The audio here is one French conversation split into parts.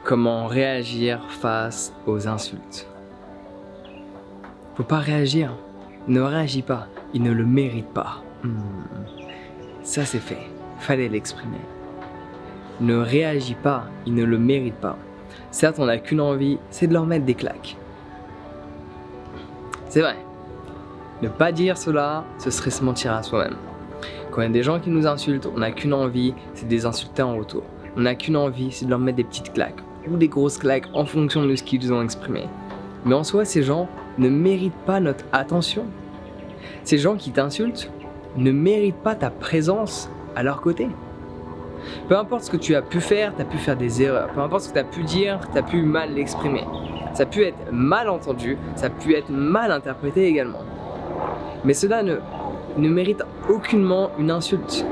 comment réagir face aux insultes. Faut pas réagir. Ne réagis pas. Il ne le mérite pas. Ça c'est fait. Fallait l'exprimer. Ne réagis pas. Il ne le mérite pas. Certes, on n'a qu'une envie, c'est de leur mettre des claques. C'est vrai. Ne pas dire cela, ce serait se mentir à soi-même. Quand il y a des gens qui nous insultent, on n'a qu'une envie, c'est de les insulter en retour. On n'a qu'une envie, c'est de leur mettre des petites claques ou des grosses claques en fonction de ce qu'ils ont exprimé. Mais en soi, ces gens ne méritent pas notre attention. Ces gens qui t'insultent ne méritent pas ta présence à leur côté. Peu importe ce que tu as pu faire, tu as pu faire des erreurs. Peu importe ce que tu as pu dire, tu as pu mal l'exprimer. Ça a pu être mal entendu, ça a pu être mal interprété également. Mais cela ne mérite aucunement une insulte.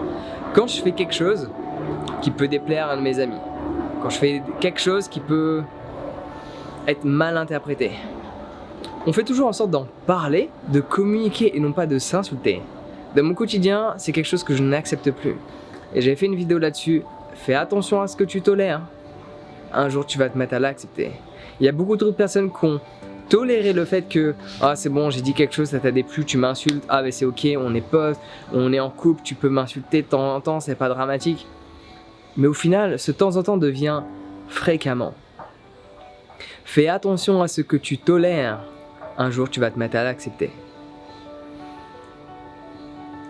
Quand je fais quelque chose qui peut déplaire à un de mes amis, quand je fais quelque chose qui peut être mal interprété, on fait toujours en sorte d'en parler, de communiquer et non pas de s'insulter. Dans mon quotidien, c'est quelque chose que je n'accepte plus. Et j'ai fait une vidéo là-dessus. Fais attention à ce que tu tolères. Un jour, tu vas te mettre à l'accepter. Il y a beaucoup trop de personnes qui ont toléré le fait que ah c'est bon, j'ai dit quelque chose, ça t'a déplu, tu m'insultes. Ah mais c'est ok, on est potes, on est en couple, tu peux m'insulter de temps en temps, c'est pas dramatique. Mais au final, ce temps en temps devient fréquemment. Fais attention à ce que tu tolères. Un jour, tu vas te mettre à l'accepter.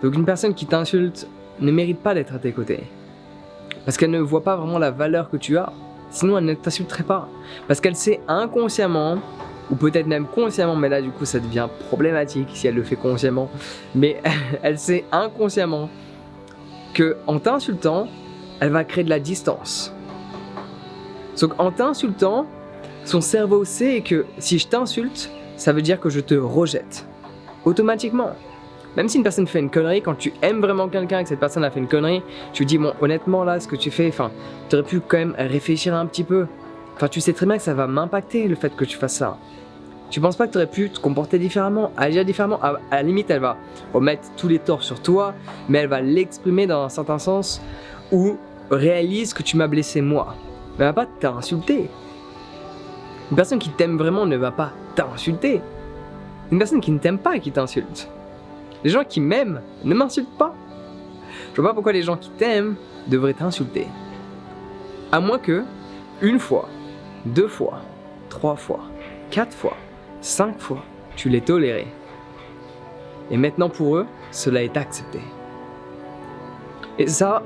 Donc une personne qui t'insulte ne mérite pas d'être à tes côtés. Parce qu'elle ne voit pas vraiment la valeur que tu as. Sinon, elle ne t'insulterait pas. Parce qu'elle sait inconsciemment, ou peut-être même consciemment, mais là du coup ça devient problématique si elle le fait consciemment, mais elle sait inconsciemment qu'en t'insultant, elle va créer de la distance. Donc en t'insultant, son cerveau sait que si je t'insulte, ça veut dire que je te rejette. Automatiquement. Même si une personne fait une connerie, quand tu aimes vraiment quelqu'un et que cette personne a fait une connerie, tu dis bon honnêtement là ce que tu fais, tu aurais pu quand même réfléchir un petit peu. Tu sais très bien que ça va m'impacter le fait que tu fasses ça. Tu penses pas que tu aurais pu te comporter différemment, agir différemment? À la limite elle va remettre tous les torts sur toi, mais elle va l'exprimer dans un certain sens où réalise que tu m'as blessé moi. Mais elle va pas t'insulter. Une personne qui t'aime vraiment ne va pas t'insulter. Une personne qui ne t'aime pas et qui t'insulte. Les gens qui m'aiment ne m'insultent pas. Je vois pas pourquoi les gens qui t'aiment devraient t'insulter. À moins que, une fois, 2 fois, 3 fois, 4 fois, 5 fois, tu l'aies toléré. Et maintenant pour eux, cela est accepté. Et ça,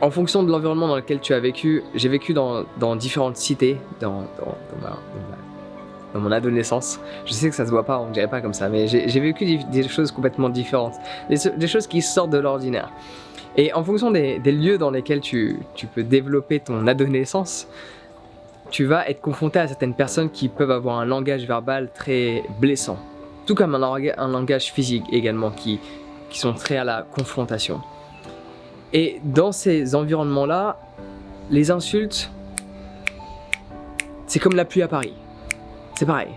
en fonction de l'environnement dans lequel tu as vécu, j'ai vécu dans différentes cités, dans mon adolescence. Je sais que ça se voit pas, on dirait pas comme ça, mais j'ai vécu des choses complètement différentes, des choses qui sortent de l'ordinaire. Et en fonction des lieux dans lesquels tu peux développer ton adolescence, tu vas être confronté à certaines personnes qui peuvent avoir un langage verbal très blessant, tout comme un langage physique également, qui sont très à la confrontation. Et dans ces environnements-là, les insultes, c'est comme la pluie à Paris. C'est pareil.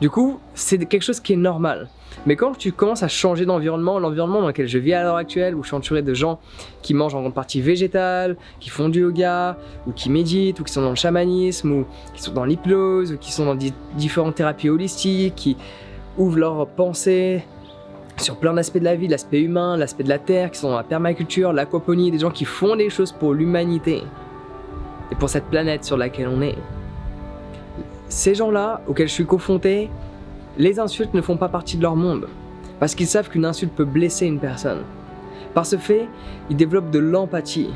Du coup, c'est quelque chose qui est normal. Mais quand tu commences à changer d'environnement, l'environnement dans lequel je vis à l'heure actuelle, où je suis entouré de gens qui mangent en grande partie végétale, qui font du yoga, ou qui méditent, ou qui sont dans le chamanisme, ou qui sont dans l'hypnose, ou qui sont dans différentes thérapies holistiques, qui ouvrent leurs pensées sur plein d'aspects de la vie, l'aspect humain, l'aspect de la terre, qui sont dans la permaculture, l'aquaponie, des gens qui font des choses pour l'humanité et pour cette planète sur laquelle on est. Ces gens-là auxquels je suis confronté, les insultes ne font pas partie de leur monde, parce qu'ils savent qu'une insulte peut blesser une personne. Par ce fait, ils développent de l'empathie.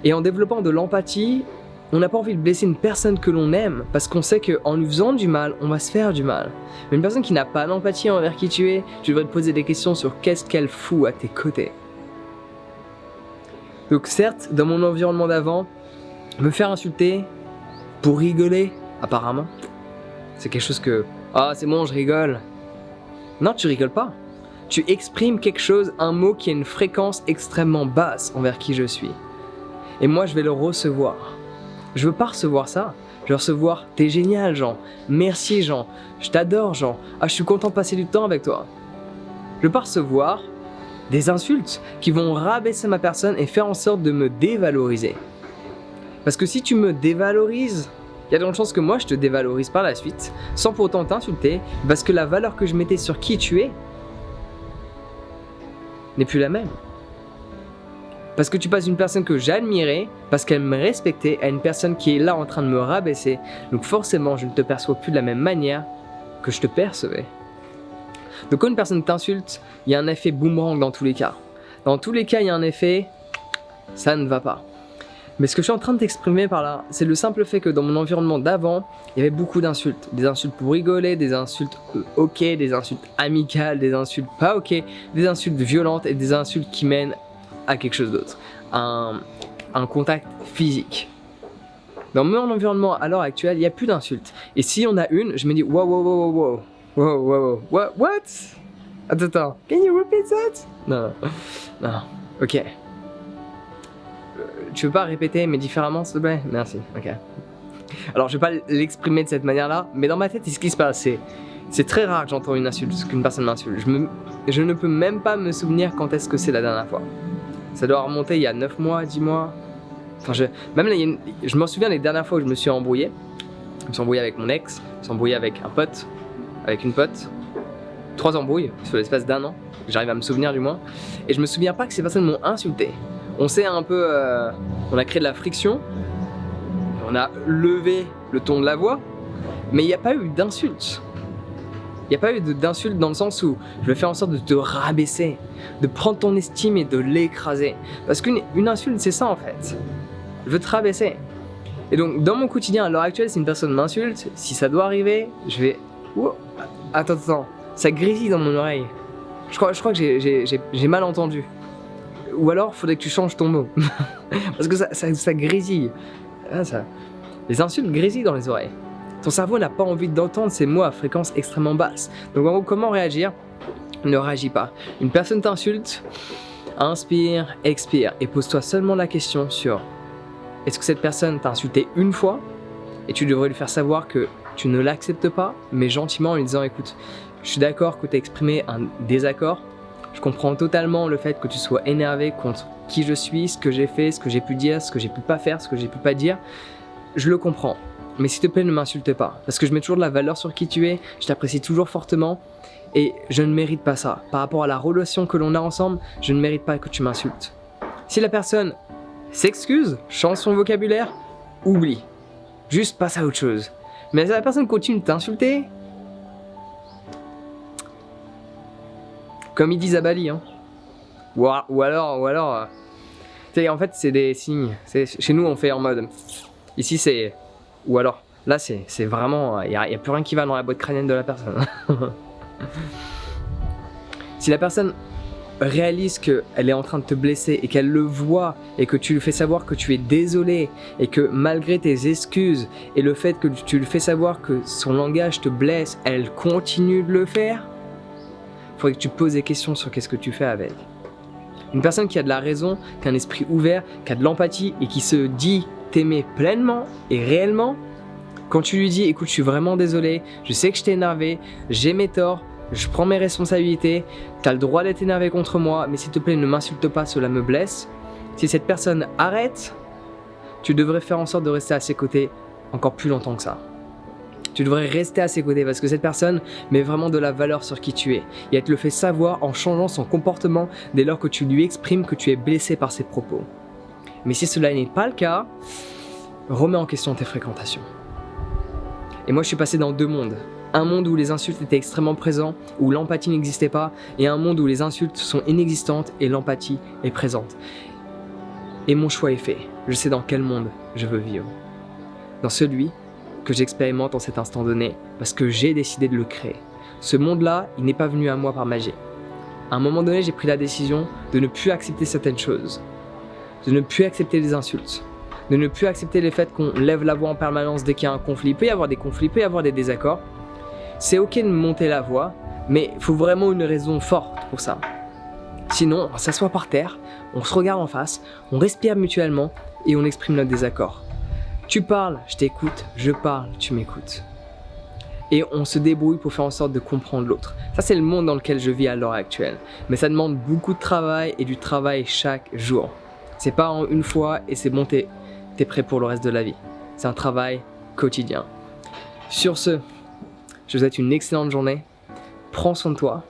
Et en développant de l'empathie, on n'a pas envie de blesser une personne que l'on aime, parce qu'on sait qu'en lui faisant du mal, on va se faire du mal. Mais une personne qui n'a pas d'empathie envers qui tu es, tu devrais te poser des questions sur qu'est-ce qu'elle fout à tes côtés. Donc certes, dans mon environnement d'avant, me faire insulter pour rigoler, apparemment, c'est quelque chose que ah c'est bon, je rigole. Non, tu rigoles pas. Tu exprimes quelque chose, un mot qui a une fréquence extrêmement basse envers qui je suis. Et moi, je vais le recevoir. Je veux pas recevoir ça. Je veux recevoir t'es génial, Jean. Merci, Jean. Je t'adore, Jean. Ah, je suis content de passer du temps avec toi. Je veux pas recevoir des insultes qui vont rabaisser ma personne et faire en sorte de me dévaloriser. Parce que si tu me dévalorises, il y a de grandes chances que moi je te dévalorise par la suite, sans pour autant t'insulter, parce que la valeur que je mettais sur qui tu es n'est plus la même. Parce que tu passes d'une personne que j'admirais, parce qu'elle me respectait, à une personne qui est là en train de me rabaisser. Donc forcément, je ne te perçois plus de la même manière que je te percevais. Donc quand une personne t'insulte, il y a un effet boomerang dans tous les cas. Dans tous les cas, il y a un effet, ça ne va pas. Mais ce que je suis en train de t'exprimer par là, c'est le simple fait que dans mon environnement d'avant, il y avait beaucoup d'insultes. Des insultes pour rigoler, des insultes ok, des insultes amicales, des insultes pas ok, des insultes violentes et des insultes qui mènent à quelque chose d'autre, un contact physique. Dans mon environnement à l'heure actuelle, il n'y a plus d'insultes. Et si on a une, je me dis wow, what? Attends, can you repeat that? Non, ok. Tu veux pas répéter mais différemment s'il te plaît? Merci, ok. Alors je vais pas l'exprimer de cette manière-là, mais dans ma tête, ce qui se passe, c'est très rare que j'entends une insulte, qu'une personne m'insulte. Je ne peux même pas me souvenir quand est-ce que c'est la dernière fois. Ça doit remonter il y a 9 mois, 10 mois. Enfin, même là, je m'en souviens les dernières fois où je me suis embrouillé. Je me suis embrouillé avec mon ex, je me suis embrouillé avec un pote, avec une pote. 3 embrouilles sur l'espace d'1 an. J'arrive à me souvenir du moins. Et je me souviens pas que ces personnes m'ont insulté. On s'est un peu... on a créé de la friction. On a levé le ton de la voix. Mais il n'y a pas eu d'insultes. Il n'y a pas eu d'insulte dans le sens où je vais faire en sorte de te rabaisser, de prendre ton estime et de l'écraser. Parce qu'une insulte, c'est ça en fait. Je veux te rabaisser. Et donc, dans mon quotidien, à l'heure actuelle, si une personne m'insulte, si ça doit arriver, je vais... Oh, attends, ça grésille dans mon oreille. Je crois que j'ai mal entendu. Ou alors, il faudrait que tu changes ton mot. Parce que ça grésille. Les insultes grésillent dans les oreilles. Ton cerveau n'a pas envie d'entendre ces mots à fréquence extrêmement basse. Donc en gros, comment réagir? Ne réagis pas. Une personne t'insulte, inspire, expire et pose-toi seulement la question sur est-ce que cette personne t'a insulté une fois et tu devrais lui faire savoir que tu ne l'acceptes pas, mais gentiment en lui disant écoute, je suis d'accord que tu as exprimé un désaccord, je comprends totalement le fait que tu sois énervé contre qui je suis, ce que j'ai fait, ce que j'ai pu dire, ce que j'ai pu pas faire, ce que j'ai pu pas dire, je le comprends. Mais s'il te plaît, ne m'insulte pas, parce que je mets toujours de la valeur sur qui tu es, je t'apprécie toujours fortement, et je ne mérite pas ça. Par rapport à la relation que l'on a ensemble, je ne mérite pas que tu m'insultes. Si la personne s'excuse, change son vocabulaire, oublie. Juste passe à autre chose. Mais si la personne continue de t'insulter, comme ils disent à Bali, hein. Ou alors, tu sais, en fait, c'est des signes. Chez nous, on fait en mode. Ici, c'est. Ou alors, là, c'est vraiment. Il n'y a plus rien qui va dans la boîte crânienne de la personne. Si la personne réalise qu'elle est en train de te blesser et qu'elle le voit et que tu lui fais savoir que tu es désolé et que malgré tes excuses et le fait que tu lui fais savoir que son langage te blesse, elle continue de le faire, il faudrait que tu poses des questions sur qu'est-ce que tu fais avec. Une personne qui a de la raison, qui a un esprit ouvert, qui a de l'empathie et qui se dit t'aimer pleinement et réellement, quand tu lui dis écoute, je suis vraiment désolé, je sais que je t'ai énervé, j'ai mes torts, je prends mes responsabilités, t'as le droit d'être énervé contre moi, mais s'il te plaît ne m'insulte pas, cela me blesse. Si cette personne arrête, tu devrais faire en sorte de rester à ses côtés encore plus longtemps que ça. Tu devrais rester à ses côtés parce que cette personne met vraiment de la valeur sur qui tu es. Et elle te le fait savoir en changeant son comportement dès lors que tu lui exprimes que tu es blessé par ses propos. Mais si cela n'est pas le cas, remets en question tes fréquentations. Et moi je suis passé dans 2 mondes. Un monde où les insultes étaient extrêmement présents, où l'empathie n'existait pas, et un monde où les insultes sont inexistantes et l'empathie est présente. Et mon choix est fait. Je sais dans quel monde je veux vivre. Dans celui que j'expérimente en cet instant donné, parce que j'ai décidé de le créer. Ce monde-là, il n'est pas venu à moi par magie. À un moment donné, j'ai pris la décision de ne plus accepter certaines choses, de ne plus accepter les insultes, de ne plus accepter le fait qu'on lève la voix en permanence dès qu'il y a un conflit. Il peut y avoir des conflits, il peut y avoir des désaccords. C'est ok de monter la voix, mais il faut vraiment une raison forte pour ça. Sinon, on s'assoit par terre, on se regarde en face, on respire mutuellement et on exprime notre désaccord. Tu parles, je t'écoute, je parle, tu m'écoutes. Et on se débrouille pour faire en sorte de comprendre l'autre. Ça, c'est le monde dans lequel je vis à l'heure actuelle. Mais ça demande beaucoup de travail et du travail chaque jour. C'est pas en une fois et c'est bon, t'es t'es prêt pour le reste de la vie. C'est un travail quotidien. Sur ce, je vous souhaite une excellente journée. Prends soin de toi.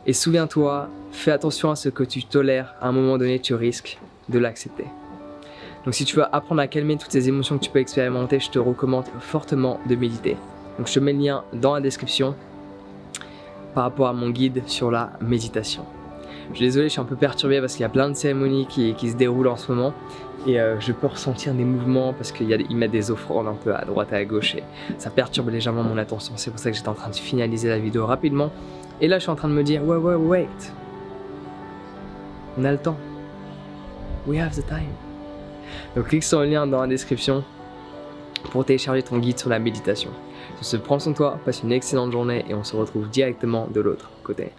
Et souviens-toi, fais attention à ce que tu tolères. À un moment donné, tu risques de l'accepter. Donc si tu veux apprendre à calmer toutes ces émotions que tu peux expérimenter, je te recommande fortement de méditer. Donc je te mets le lien dans la description par rapport à mon guide sur la méditation. Je suis désolé, je suis un peu perturbé parce qu'il y a plein de cérémonies qui se déroulent en ce moment. Et je peux ressentir des mouvements parce qu'ils mettent des offrandes un peu à droite et à gauche. Et ça perturbe légèrement mon attention. C'est pour ça que j'étais en train de finaliser la vidéo rapidement. Et là, je suis en train de me dire, wait. On a le temps. We have the time. Donc clique sur le lien dans la description pour télécharger ton guide sur la méditation. Sur ce, prends soin de toi, passe une excellente journée et on se retrouve directement de l'autre côté.